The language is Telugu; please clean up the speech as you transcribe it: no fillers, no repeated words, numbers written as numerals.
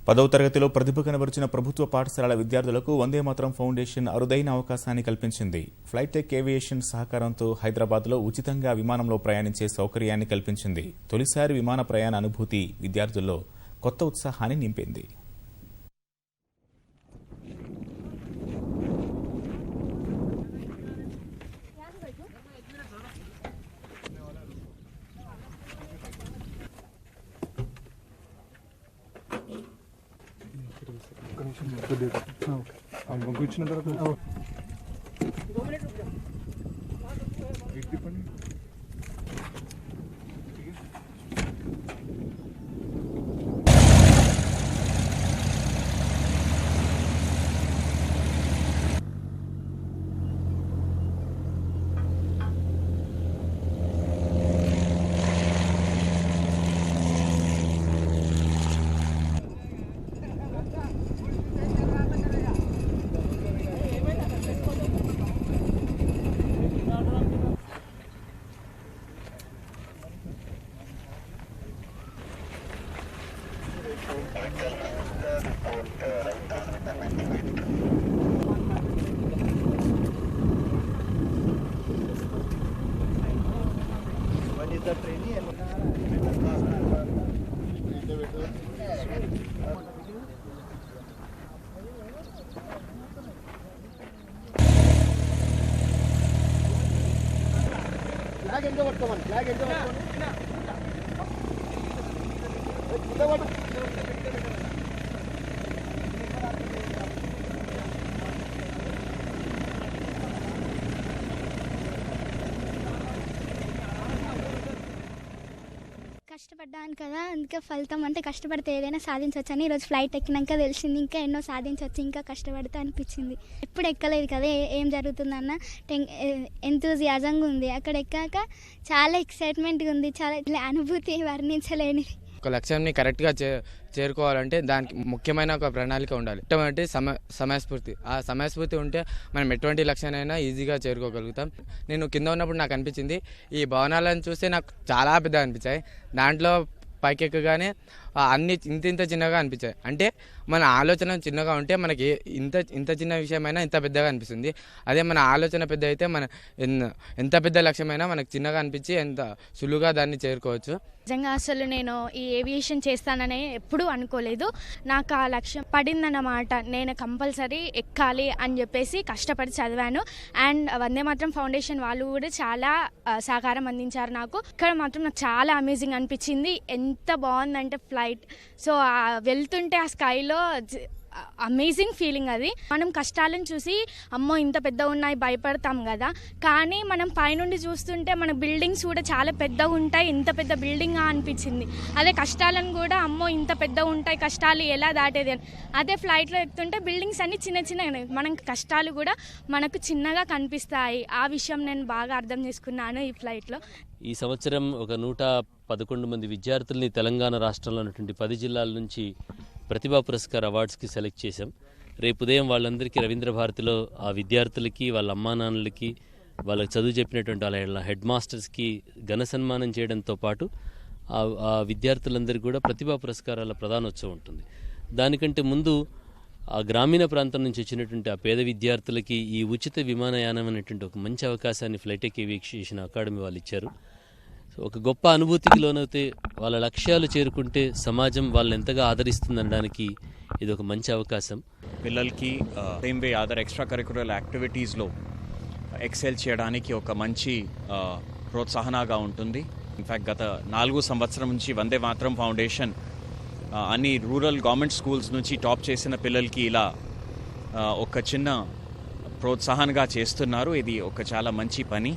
10వ తరగతిలో ప్రతిభ కనబరిచిన ప్రభుత్వ పాఠశాలల విద్యార్థులకు వందే మాతరం ఫౌండేషన్ అరుదైన అవకాశాన్ని కల్పించింది. ఫ్లైట్ టెక్ ఏవియేషన్ సహకారంతో హైదరాబాద్లో ఉచితంగా విమానంలో ప్రయాణించే సౌకర్యాన్ని కల్పించింది. తొలిసారి విమాన ప్రయాణ అనుభూతి విద్యార్థుల్లో కొత్త ఉత్సాహాన్ని నింపింది. కూర్చున్న తర్వాత కష్టపడ్డాను కదా, అందుకే ఫలితం అంటే కష్టపడితే ఏదైనా సాధించవచ్చు అని ఈరోజు ఫ్లైట్ ఎక్కినాక తెలిసింది. ఇంకా ఎన్నో సాధించవచ్చు, ఇంకా కష్టపడితే అనిపించింది. ఎప్పుడు ఎక్కలేదు కదా, ఏం జరుగుతుందన్న ఎంతూజియాజంగా ఉంది. అక్కడ ఎక్కాక చాలా ఎక్సైట్మెంట్గా ఉంది, చాలా అనుభూతి వర్ణించలేనిది. ఒక లక్ష్యాన్ని కరెక్ట్గా చేరుకోవాలంటే దానికి ముఖ్యమైన ఒక ప్రణాళిక ఉండాలి. ఎటువంటి సమయస్ఫూర్తి, ఆ సమయస్ఫూర్తి ఉంటే మనం ఎటువంటి లక్ష్యాన్నైనా ఈజీగా చేరుకోగలుగుతాం. నేను కింద ఉన్నప్పుడు నాకు అనిపించింది, ఈ భవనాలను చూస్తే నాకు చాలా పెద్ద అనిపించాయి. దాంట్లో పైకెక్కగానే అన్నీ ఇంత చిన్నగా అనిపించాయి. అంటే మన ఆలోచన చిన్నగా ఉంటే మనకి ఇంత చిన్న విషయమైనా ఇంత పెద్దగా అనిపిస్తుంది. అదే మన ఆలోచన పెద్ద అయితే మన ఎంత పెద్ద లక్ష్యమైనా మనకు చిన్నగా అనిపించి ఎంత సులువుగా దాన్ని చేరుకోవచ్చు. నిజంగా అసలు నేను ఈ ఏవియేషన్ చేస్తానని ఎప్పుడూ అనుకోలేదు. నాకు ఆ లక్ష్యం పడిందన్నమాట. నేను కంపల్సరీ ఎక్కాలి అని చెప్పేసి కష్టపడి చదివాను. అండ్ వందే మాతరం ఫౌండేషన్ వాళ్ళు కూడా చాలా సహకారం అందించారు నాకు. ఇక్కడ మాత్రం నాకు చాలా అమేజింగ్ అనిపించింది. ఎంత బాగుందంటే ఫ్లైట్, సో వెళ్తుంటే ఆ స్కైలో అమేజింగ్ ఫీలింగ్. అది మనం కష్టాలను చూసి అమ్మో ఇంత పెద్దగా ఉన్నాయి భయపడతాం కదా, కానీ మనం పైనుండి చూస్తుంటే మన బిల్డింగ్స్ కూడా చాలా పెద్దగా ఉంటాయి. ఇంత పెద్ద బిల్డింగ్ అనిపించింది. అదే కష్టాలను కూడా అమ్మో ఇంత పెద్దగా ఉంటాయి, కష్టాలు ఎలా దాటేది అని. అదే ఫ్లైట్లో ఎక్కుతుంటే బిల్డింగ్స్ అన్ని చిన్న చిన్నగా, మనం కష్టాలు కూడా మనకు చిన్నగా కనిపిస్తాయి. ఆ విషయం నేను బాగా అర్థం చేసుకున్నాను ఈ ఫ్లైట్లో. ఈ సంవత్సరం ఒక 111 మంది విద్యార్థుల్ని తెలంగాణ రాష్ట్రంలో ఉన్నటువంటి 10 జిల్లాల నుంచి ప్రతిభా పురస్కార్ అవార్డ్స్కి సెలెక్ట్ చేశాం. రేపు ఉదయం వాళ్ళందరికీ రవీంద్ర భారతిలో ఆ విద్యార్థులకి, వాళ్ళ అమ్మానాన్నలకి, వాళ్ళకి చదువు చెప్పినటువంటి వాళ్ళ హెడ్ మాస్టర్స్కి ఘన సన్మానం చేయడంతో పాటు ఆ విద్యార్థులందరికీ కూడా ప్రతిభా పురస్కారాల ప్రధానోత్సవం ఉంటుంది. దానికంటే ముందు ఆ గ్రామీణ ప్రాంతం నుంచి వచ్చినటువంటి ఆ పేద విద్యార్థులకి ఈ ఉచిత విమానయానం అనేటువంటి ఒక మంచి అవకాశాన్ని ఫ్లైట్ టెక్ ఏవియేషన్ అకాడమీ వాళ్ళు ఇచ్చారు. ఒక గొప్ప అనుభూతికి లోనైతే వాళ్ళ లక్ష్యాలు చేరుకుంటే సమాజం వాళ్ళని ఎంతగా ఆదరిస్తుందనడానికి ఇది ఒక మంచి అవకాశం. పిల్లలకి same way other extra curricular యాక్టివిటీస్లో ఎక్సెల్ చేయడానికి ఒక మంచి ప్రోత్సాహనగా ఉంటుంది. ఇన్ఫ్యాక్ట్ గత 4 సంవత్సరం నుంచి వందే మాతరం ఫౌండేషన్ అన్ని రూరల్ గవర్నమెంట్ స్కూల్స్ నుంచి టాప్ చేసిన పిల్లలకి ఇలా ఒక చిన్న ప్రోత్సాహంగా చేస్తున్నారు. ఇది ఒక చాలా మంచి పని.